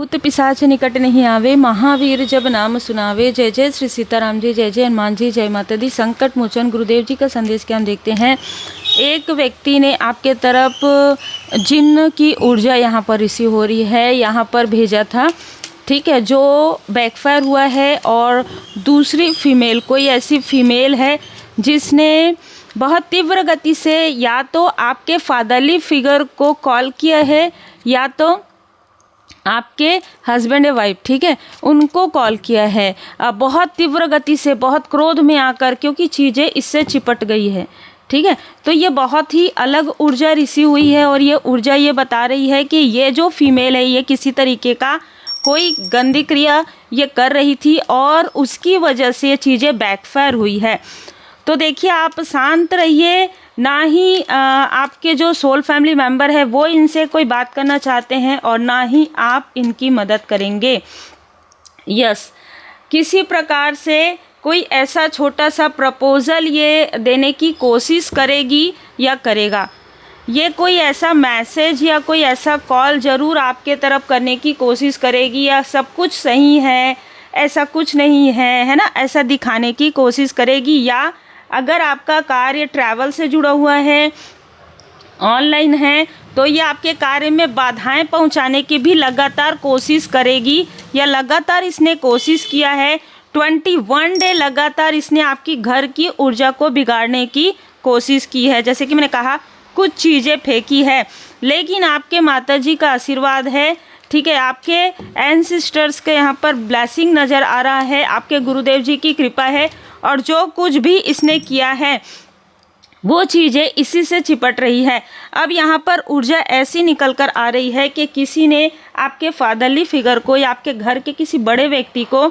भूत पिशाच निकट नहीं आवे, महावीर जब नाम सुनावे। जय जय श्री सीताराम जी, जय जय हनुमान जी, जय माता दी। संकट मोचन गुरुदेव जी का संदेश क्या हम देखते हैं। एक व्यक्ति ने आपके तरफ जिन्न की ऊर्जा यहाँ पर रिसीव हो रही है, यहाँ पर भेजा था, ठीक है, जो बैकफायर हुआ है। और दूसरी फीमेल, कोई ऐसी फीमेल है जिसने बहुत तीव्र गति से या तो आपके फादरली फिगर को कॉल किया है या तो आपके हस्बैंड या वाइफ, ठीक है, उनको कॉल किया है बहुत तीव्र गति से, बहुत क्रोध में आकर, क्योंकि चीज़ें इससे चिपट गई है, ठीक है। तो ये बहुत ही अलग ऊर्जा रिसीव हुई है और ये ऊर्जा ये बता रही है कि ये जो फीमेल है ये किसी तरीके का कोई गंदी क्रिया ये कर रही थी और उसकी वजह से ये चीज़ें बैकफायर हुई है। तो देखिए, आप शांत रहिए, ना ही आपके जो सोल फैमिली मेंबर है वो इनसे कोई बात करना चाहते हैं और ना ही आप इनकी मदद करेंगे। यस, किसी प्रकार से कोई ऐसा छोटा सा प्रपोज़ल ये देने की कोशिश करेगी या करेगा। ये कोई ऐसा मैसेज या कोई ऐसा कॉल ज़रूर आपके तरफ करने की कोशिश करेगी, या सब कुछ सही है, ऐसा कुछ नहीं है ना, ऐसा दिखाने की कोशिश करेगी। या अगर आपका कार्य ट्रैवल से जुड़ा हुआ है, ऑनलाइन है, तो ये आपके कार्य में बाधाएं पहुंचाने की भी लगातार कोशिश करेगी, या लगातार इसने कोशिश किया है। 21 डे लगातार इसने आपकी घर की ऊर्जा को बिगाड़ने की कोशिश की है। जैसे कि मैंने कहा, कुछ चीज़ें फेंकी है, लेकिन आपके माताजी का आशीर्वाद है, ठीक है, आपके एंसेस्टर्स के यहाँ पर ब्लेसिंग नज़र आ रहा है, आपके गुरुदेव जी की कृपा है। और जो कुछ भी इसने किया है वो चीज़ें इसी से चिपट रही है। अब यहाँ पर ऊर्जा ऐसी निकल कर आ रही है कि किसी ने आपके फादरली फिगर को या आपके घर के किसी बड़े व्यक्ति को,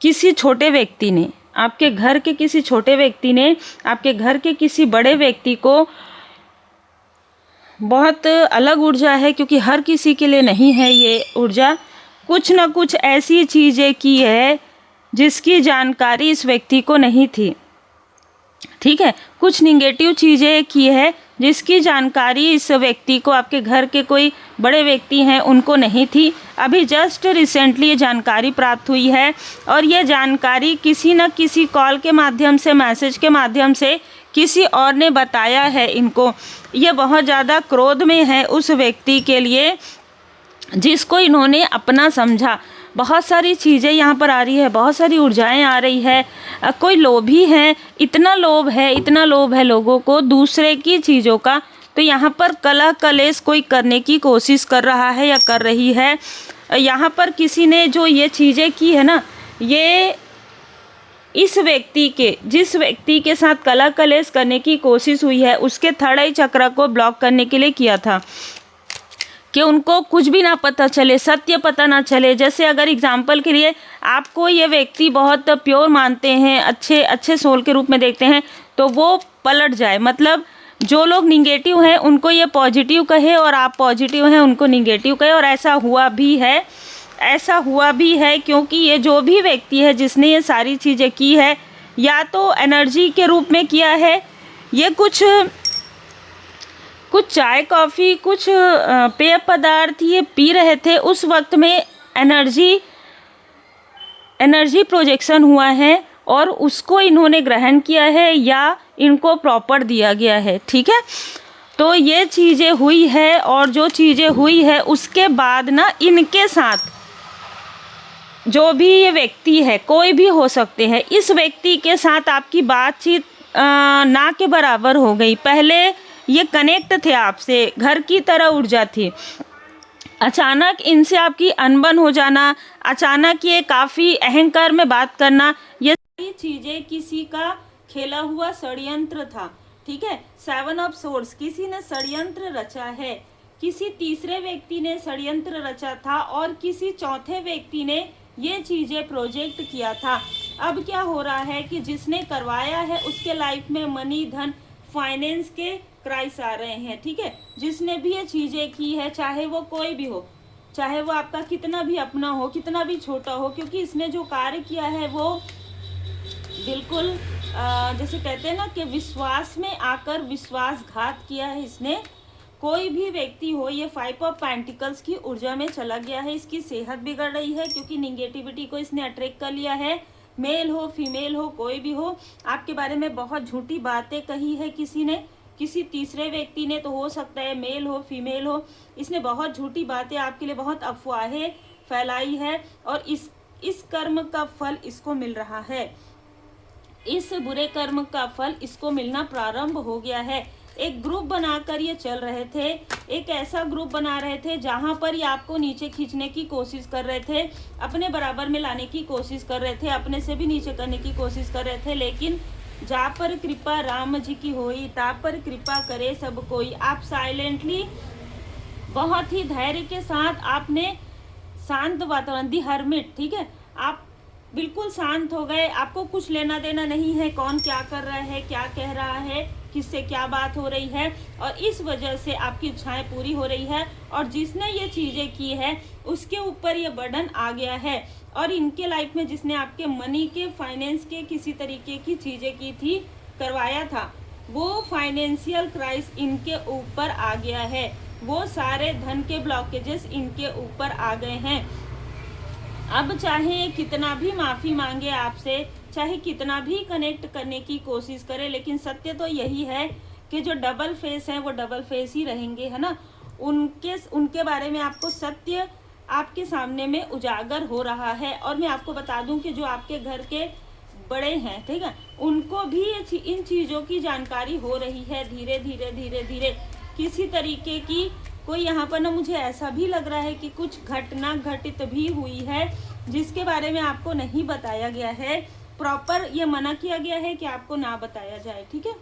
किसी छोटे व्यक्ति ने, आपके घर के किसी छोटे व्यक्ति ने आपके घर के किसी बड़े व्यक्ति को, बहुत अलग ऊर्जा है क्योंकि हर किसी के लिए नहीं है ये ऊर्जा, कुछ ना कुछ ऐसी चीज़ें की है जिसकी जानकारी इस व्यक्ति को नहीं थी, ठीक है, कुछ निगेटिव चीज़ें की है जिसकी जानकारी इस व्यक्ति को, आपके घर के कोई बड़े व्यक्ति हैं उनको नहीं थी। अभी जस्ट रिसेंटली ये जानकारी प्राप्त हुई है और ये जानकारी किसी न किसी कॉल के माध्यम से, मैसेज के माध्यम से किसी और ने बताया है इनको। ये बहुत ज़्यादा क्रोध में है उस व्यक्ति के लिए जिसको इन्होंने अपना समझा। बहुत सारी चीज़ें यहाँ पर आ रही है, बहुत सारी ऊर्जाएं आ रही है। कोई लोभी है, इतना लोभ है लोगों को दूसरे की चीज़ों का। तो यहाँ पर कलह कलेश कोई करने की कोशिश कर रहा है या कर रही है। यहाँ पर किसी ने जो ये चीज़ें की है ना, ये इस व्यक्ति के, जिस व्यक्ति के साथ कलह कलेश करने की कोशिश हुई है, उसके थर्ड आई चक्र को ब्लॉक करने के लिए किया था कि उनको कुछ भी ना पता चले, सत्य पता ना चले। जैसे अगर एग्जाम्पल के लिए आपको ये व्यक्ति बहुत प्योर मानते हैं, अच्छे सोल के रूप में देखते हैं, तो वो पलट जाए। मतलब जो लोग निगेटिव हैं उनको ये पॉजिटिव कहे और आप पॉजिटिव हैं उनको निगेटिव कहे। और ऐसा हुआ भी है क्योंकि ये जो भी व्यक्ति है जिसने ये सारी चीज़ें की है, या तो एनर्जी के रूप में किया है, ये कुछ चाय कॉफ़ी, कुछ पेय पदार्थ ये पी रहे थे, उस वक्त में एनर्जी प्रोजेक्शन हुआ है और उसको इन्होंने ग्रहण किया है या इनको प्रॉपर दिया गया है, ठीक है। तो ये चीज़ें हुई है और जो चीज़ें हुई है उसके बाद ना, इनके साथ जो भी ये व्यक्ति है, कोई भी हो सकते हैं, इस व्यक्ति के साथ आपकी बातचीत ना के बराबर हो गई। पहले ये कनेक्ट थे आपसे, घर की तरह ऊर्जा थी, अचानक इनसे आपकी अनबन हो जाना, अचानक ये काफ़ी अहंकार में बात करना, ये सारी चीज़ें किसी का खेला हुआ षड्यंत्र था, ठीक है। 7 ऑफ सोर्ड्स, किसी ने षड्यंत्र रचा है, किसी तीसरे व्यक्ति ने षड्यंत्र रचा था और किसी चौथे व्यक्ति ने ये चीज़ें प्रोजेक्ट किया था। अब क्या हो रहा है कि जिसने करवाया है उसके लाइफ में मनी, धन, फाइनेंस के क्राइस आ रहे हैं, ठीक है। जिसने भी ये चीज़ें की है, चाहे वो कोई भी हो, चाहे वो आपका कितना भी अपना हो, कितना भी छोटा हो, क्योंकि इसने जो कार्य किया है वो बिल्कुल जैसे कहते हैं ना कि विश्वास में आकर विश्वासघात किया है इसने। कोई भी व्यक्ति हो, ये 5 ऑफ पेंटिकल्स की ऊर्जा में चला गया है, इसकी सेहत बिगड़ रही है क्योंकि निगेटिविटी को इसने अट्रैक्ट कर लिया है। मेल हो फीमेल हो कोई भी हो, आपके बारे में बहुत झूठी बातें कही है किसी ने, किसी तीसरे व्यक्ति ने, तो हो सकता है मेल हो फीमेल हो, इसने बहुत झूठी बातें आपके लिए, बहुत अफवाहें फैलाई है और इस कर्म का फल इसको मिल रहा है। इस बुरे कर्म का फल इसको मिलना प्रारंभ हो गया है। एक ग्रुप बनाकर ये चल रहे थे, एक ऐसा ग्रुप बना रहे थे जहां पर ये आपको नीचे खींचने की कोशिश कर रहे थे, अपने बराबर में लाने की कोशिश कर रहे थे, अपने से भी नीचे करने की कोशिश कर रहे थे। लेकिन जा पर कृपा राम जी की होई, ता पर कृपा करे सब कोई। आप साइलेंटली बहुत ही धैर्य के साथ आपने शांत वातावरण, दी हर्मिट, ठीक है, आप बिल्कुल शांत हो गए, आपको कुछ लेना देना नहीं है कौन क्या कर रहा है, क्या कह रहा है, किससे क्या बात हो रही है, और इस वजह से आपकी इच्छाएं पूरी हो रही है। और जिसने ये चीज़ें की है उसके ऊपर ये बर्डन आ गया है, और इनके लाइफ में जिसने आपके मनी के, फाइनेंस के किसी तरीके की चीज़ें की थी, करवाया था, वो फाइनेंशियल क्राइसिस इनके ऊपर आ गया है, वो सारे धन के ब्लॉकेजेस इनके ऊपर आ गए हैं। अब चाहे कितना भी माफ़ी मांगे आपसे, चाहे कितना भी कनेक्ट करने की कोशिश करे, लेकिन सत्य तो यही है कि जो डबल फेस हैं वो डबल फेस ही रहेंगे, है ना। उनके बारे में आपको सत्य आपके सामने में उजागर हो रहा है। और मैं आपको बता दूं कि जो आपके घर के बड़े हैं, ठीक है, उनको भी इन चीज़ों की जानकारी हो रही है धीरे धीरे धीरे धीरे। किसी तरीके की कोई यहाँ पर ना, मुझे ऐसा भी लग रहा है कि कुछ घटना घटित भी हुई है जिसके बारे में आपको नहीं बताया गया है, प्रॉपर ये मना किया गया है कि आपको ना बताया जाए, ठीक है।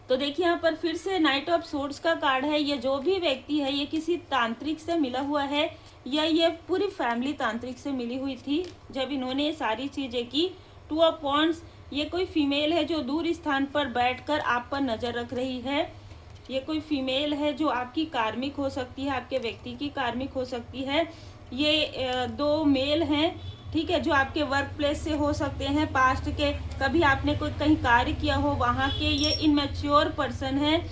तो देखिए यहाँ पर फिर से नाइट ऑफ सोर्ड्स का कार्ड है। ये जो भी व्यक्ति है ये किसी तांत्रिक से मिला हुआ है, या ये पूरी फैमिली तांत्रिक से मिली हुई थी जब इन्होंने ये सारी चीज़ें की। 2 ऑफ वॉन्ड्स, ये कोई फीमेल है जो दूर स्थान पर बैठकर आप पर नज़र रख रही है। ये कोई फीमेल है जो आपकी कार्मिक हो सकती है, आपके व्यक्ति की कार्मिक हो सकती है। ये 2 मेल हैं, ठीक है, जो आपके वर्क प्लेस से हो सकते हैं, पास्ट के, कभी आपने कोई कहीं कार्य किया हो वहाँ के। ये इनमेच्योर पर्सन है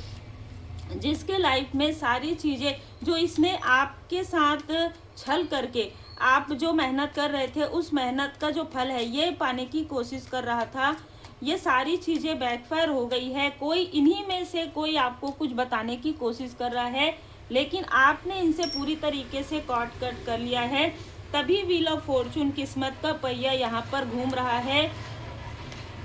जिसके लाइफ में सारी चीज़ें जो इसने आपके साथ छल करके आप जो मेहनत कर रहे थे उस मेहनत का जो फल है ये पाने की कोशिश कर रहा था, ये सारी चीज़ें बैकफायर हो गई है। कोई इन्हीं में से कोई आपको कुछ बताने की कोशिश कर रहा है, लेकिन आपने इनसे पूरी तरीके से कॉट कट कर लिया है। तभी व्हील ऑफ फॉर्चून, किस्मत का पहिया यहाँ पर घूम रहा है।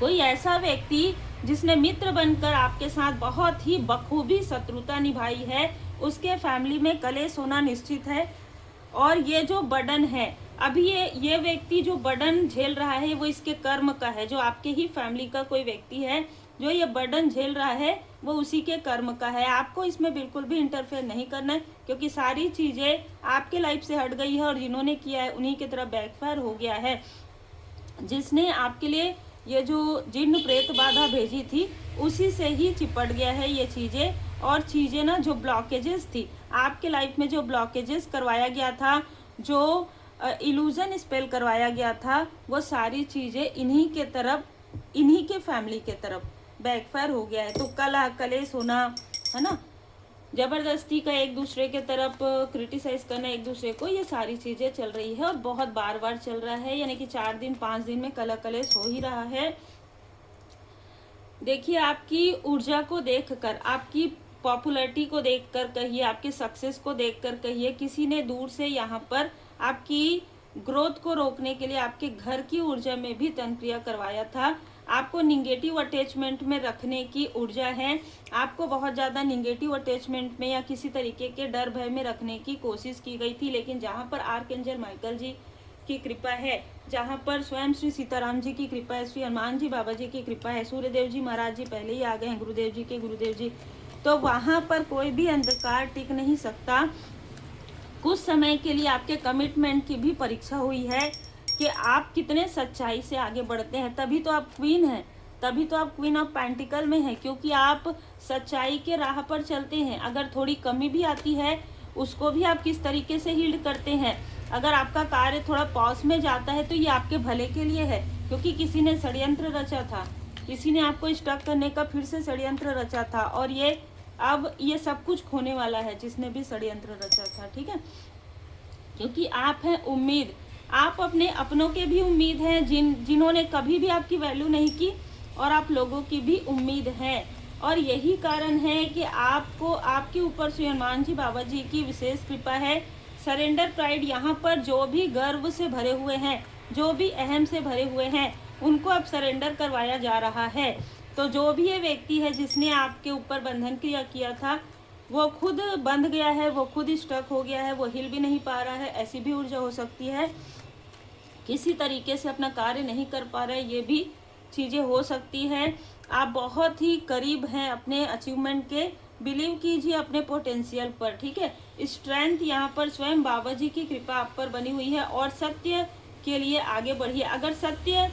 कोई ऐसा व्यक्ति जिसने मित्र बनकर आपके साथ बहुत ही बखूबी शत्रुता निभाई है, उसके फैमिली में कलेश होना निश्चित है। और ये जो बर्डन है, अभी ये व्यक्ति जो बर्डन झेल रहा है वो इसके कर्म का है। जो आपके ही फैमिली का कोई व्यक्ति है जो ये बर्डन झेल रहा है वो उसी के कर्म का है। आपको इसमें बिल्कुल भी इंटरफेयर नहीं करना है, क्योंकि सारी चीज़ें आपके लाइफ से हट गई है और जिन्होंने किया है उन्हीं की तरफ बैकफायर हो गया है। जिसने आपके लिए ये जो जिन्न प्रेत बाधा भेजी थी उसी से ही चिपट गया है ये चीज़ें। और चीज़ें ना, जो ब्लॉकेजेस थी आपके लाइफ में, जो ब्लॉकेजेस करवाया गया था, जो इल्यूजन स्पेल करवाया गया था, वो सारी चीज़ें इन्हीं के तरफ, इन्हीं के फैमिली के तरफ बैकफायर हो गया है। तो कलह कलेश होना, है ना, ज़बरदस्ती का एक दूसरे के तरफ क्रिटिसाइज करना एक दूसरे को, ये सारी चीज़ें चल रही है और बहुत बार बार चल रहा है। यानी कि 4 दिन 5 दिन में कलह कलेश हो ही रहा है। देखिए, आपकी ऊर्जा को देखकर, आपकी पॉपुलैरिटी को देखकर कहिए, आपके सक्सेस को देखकर कहिए, किसी ने दूर से यहाँ पर आपकी ग्रोथ को रोकने के लिए आपके घर की ऊर्जा में भी तंत्रिया करवाया था। आपको निगेटिव अटैचमेंट में रखने की ऊर्जा है, आपको बहुत ज़्यादा निगेटिव अटैचमेंट में या किसी तरीके के डर भय में रखने की कोशिश की गई थी। लेकिन जहाँ पर आर्कएंजल माइकल जी की कृपा है, जहाँ पर स्वयं श्री सीताराम जी की कृपा है, श्री हनुमान जी बाबा जी की कृपा है, सूर्यदेव जी महाराज जी पहले ही आ गए हैं, गुरुदेव जी के गुरुदेव जी, तो वहाँ पर कोई भी अंधकार टिक नहीं सकता। कुछ समय के लिए आपके कमिटमेंट की भी परीक्षा हुई है कि आप कितने सच्चाई से आगे बढ़ते हैं। तभी तो आप क्वीन हैं, तभी तो आप क्वीन ऑफ पेंटिकल में हैं, क्योंकि आप सच्चाई के राह पर चलते हैं। अगर थोड़ी कमी भी आती है उसको भी आप किस तरीके से हील्ड करते हैं। अगर आपका कार्य थोड़ा पॉज में जाता है तो ये आपके भले के लिए है, क्योंकि किसी ने षड्यंत्र रचा था, किसी ने आपको स्टक करने का फिर से षड्यंत्र रचा था और ये अब ये सब कुछ खोने वाला है जिसने भी षड्यंत्र रचा था, ठीक है। क्योंकि आप हैं उम्मीद, आप अपने अपनों के भी उम्मीद हैं जिन्होंने कभी भी आपकी वैल्यू नहीं की, और आप लोगों की भी उम्मीद है। और यही कारण है कि आपको आपके ऊपर श्री हनुमान जी बाबा जी की विशेष कृपा है। सरेंडर प्राइड, यहाँ पर जो भी गर्व से भरे हुए हैं, जो भी अहम से भरे हुए हैं, उनको अब सरेंडर करवाया जा रहा है। तो जो भी ये व्यक्ति है जिसने आपके ऊपर बंधन क्रिया किया था, वो खुद बंध गया है, वो खुद स्टक हो गया है, वो हिल भी नहीं पा रहा है। ऐसी भी ऊर्जा हो सकती है, किसी तरीके से अपना कार्य नहीं कर पा रहे, ये भी चीज़ें हो सकती है। आप बहुत ही करीब हैं अपने अचीवमेंट के, बिलीव कीजिए अपने पोटेंशियल पर, ठीक है। स्ट्रेंथ यहाँ पर स्वयं बाबा जी की कृपा आप पर बनी हुई है, और सत्य के लिए आगे बढ़िए। अगर सत्य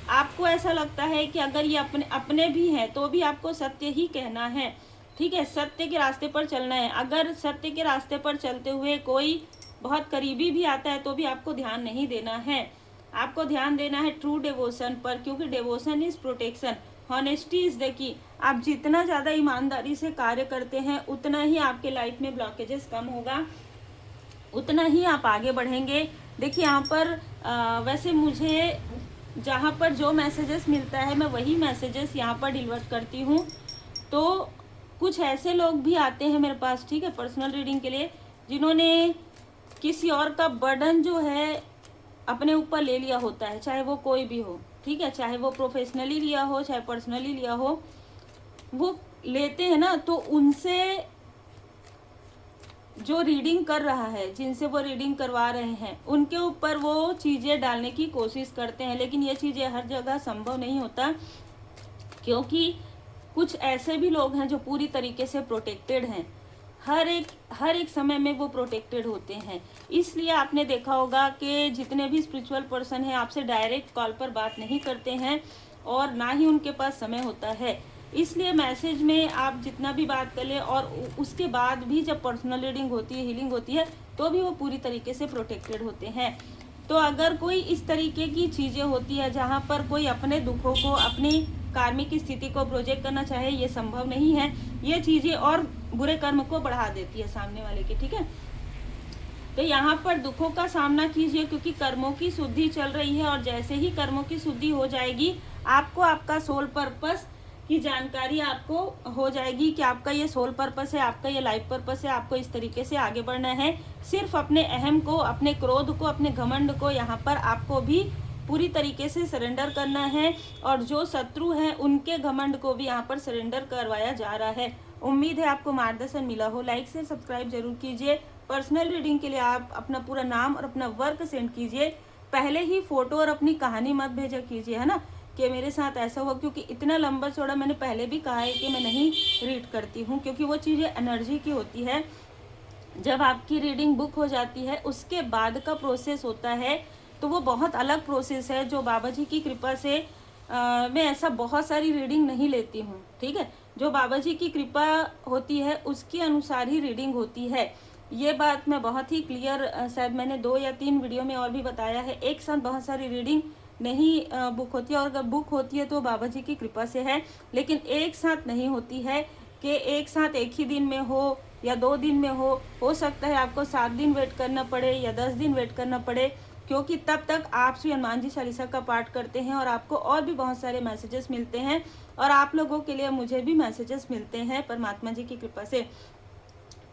आपको ऐसा लगता है कि अगर ये अपने भी हैं तो भी आपको सत्य ही कहना है, ठीक है। सत्य के रास्ते पर चलना है। अगर सत्य के रास्ते पर चलते हुए कोई बहुत करीबी भी आता है तो भी आपको ध्यान नहीं देना है। आपको ध्यान देना है ट्रू डिवोशन पर, क्योंकि devotion is protection, honesty is the key. आप जितना ज़्यादा ईमानदारी से कार्य करते हैं उतना ही आपके लाइफ में ब्लॉकेजेस कम होगा, उतना ही आप आगे बढ़ेंगे। देखिए यहाँ पर वैसे मुझे जहाँ पर जो मैसेजेस मिलता है मैं वही मैसेजेस यहाँ पर डिलीवर करती हूँ। तो कुछ ऐसे लोग भी आते हैं मेरे पास, ठीक है, पर्सनल रीडिंग के लिए, जिन्होंने किसी और का बर्डन जो है अपने ऊपर ले लिया होता है, चाहे वो कोई भी हो, ठीक है, चाहे वो प्रोफेशनली लिया हो चाहे पर्सनली लिया हो। वो लेते हैं ना, तो उनसे जो रीडिंग कर रहा है, जिनसे वो रीडिंग करवा रहे हैं, उनके ऊपर वो चीज़ें डालने की कोशिश करते हैं, लेकिन ये चीज़ें हर जगह संभव नहीं होता, क्योंकि कुछ ऐसे भी लोग हैं जो पूरी तरीके से प्रोटेक्टेड हैं। हर एक समय में वो प्रोटेक्टेड होते हैं। इसलिए आपने देखा होगा कि जितने भी स्पिरिचुअल पर्सन हैं आपसे डायरेक्ट कॉल पर बात नहीं करते हैं, और ना ही उनके पास समय होता है। इसलिए मैसेज में आप जितना भी बात कर लें, और उसके बाद भी जब पर्सनल रीडिंग होती है, हीलिंग होती है, तो भी वो पूरी तरीके से प्रोटेक्टेड होते हैं। तो अगर कोई इस तरीके की चीज़ें होती है जहाँ पर कोई अपने दुखों को, अपनी कार्मिक स्थिति को प्रोजेक्ट करना चाहे, ये संभव नहीं है। ये चीज़ें और बुरे कर्म को बढ़ा देती है सामने वाले के, ठीक है। तो यहाँ पर दुखों का सामना कीजिए, क्योंकि कर्मों की शुद्धि चल रही है, और जैसे ही कर्मों की शुद्धि हो जाएगी, आपको आपका सोल पर्पस की जानकारी आपको हो जाएगी कि आपका ये सोल पर्पस है, आपका ये लाइफ पर्पस है, आपको इस तरीके से आगे बढ़ना है। सिर्फ अपने अहम को, अपने क्रोध को, अपने घमंड को यहाँ पर आपको भी पूरी तरीके से सरेंडर करना है, और जो शत्रु हैं उनके घमंड को भी यहाँ पर सरेंडर करवाया जा रहा है। उम्मीद है आपको मार्गदर्शन मिला हो। लाइक से सब्सक्राइब जरूर कीजिए। पर्सनल रीडिंग के लिए आप अपना पूरा नाम और अपना वर्क सेंड कीजिए। पहले ही फोटो और अपनी कहानी मत भेजा कीजिए, है ना, कि मेरे साथ ऐसा हुआ, क्योंकि इतना लंबा चौड़ा मैंने पहले भी कहा है कि मैं नहीं रीड करती हूँ, क्योंकि वो चीज़ें एनर्जी की होती है। जब आपकी रीडिंग बुक हो जाती है उसके बाद का प्रोसेस होता है, तो वो बहुत अलग प्रोसेस है। जो बाबा जी की कृपा से मैं ऐसा बहुत सारी रीडिंग नहीं लेती हूँ, ठीक है। जो बाबा जी की कृपा होती है उसके अनुसार ही रीडिंग होती है। ये बात मैं बहुत ही क्लियर, शायद मैंने 2 या 3 वीडियो में और भी बताया है। एक साथ बहुत सारी रीडिंग नहीं बुक होती है, और अगर बुक होती है तो बाबा जी की कृपा से है, लेकिन एक साथ नहीं होती है कि एक साथ एक ही दिन में हो या 2 दिन में हो सकता है आपको 7 दिन वेट करना पड़े या 10 दिन वेट करना पड़े, क्योंकि तब तक आप श्री हनुमान जी चालीसा का पाठ करते हैं और आपको और भी बहुत सारे मैसेजेस मिलते हैं, और आप लोगों के लिए मुझे भी मैसेजेस मिलते हैं परमात्मा जी की कृपा से।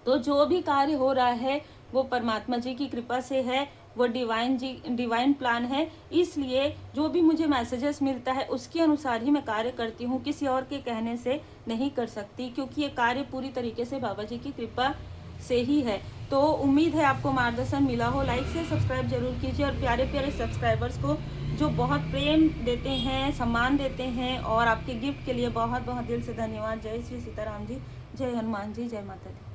तो जो भी कार्य हो रहा है वो परमात्मा जी की कृपा से है, वो डिवाइन प्लान है। इसलिए जो भी मुझे मैसेजेस मिलता है उसके अनुसार ही मैं कार्य करती हूँ, किसी और के कहने से नहीं कर सकती, क्योंकि ये कार्य पूरी तरीके से बाबा जी की कृपा से ही है। तो उम्मीद है आपको मार्गदर्शन मिला हो। लाइक से सब्सक्राइब जरूर कीजिए, और प्यारे प्यारे सब्सक्राइबर्स को जो बहुत प्रेम देते हैं, सम्मान देते हैं, और आपके गिफ्ट के लिए बहुत बहुत दिल से धन्यवाद। जय श्री सीताराम जी, जय हनुमान जी, जय माता दी।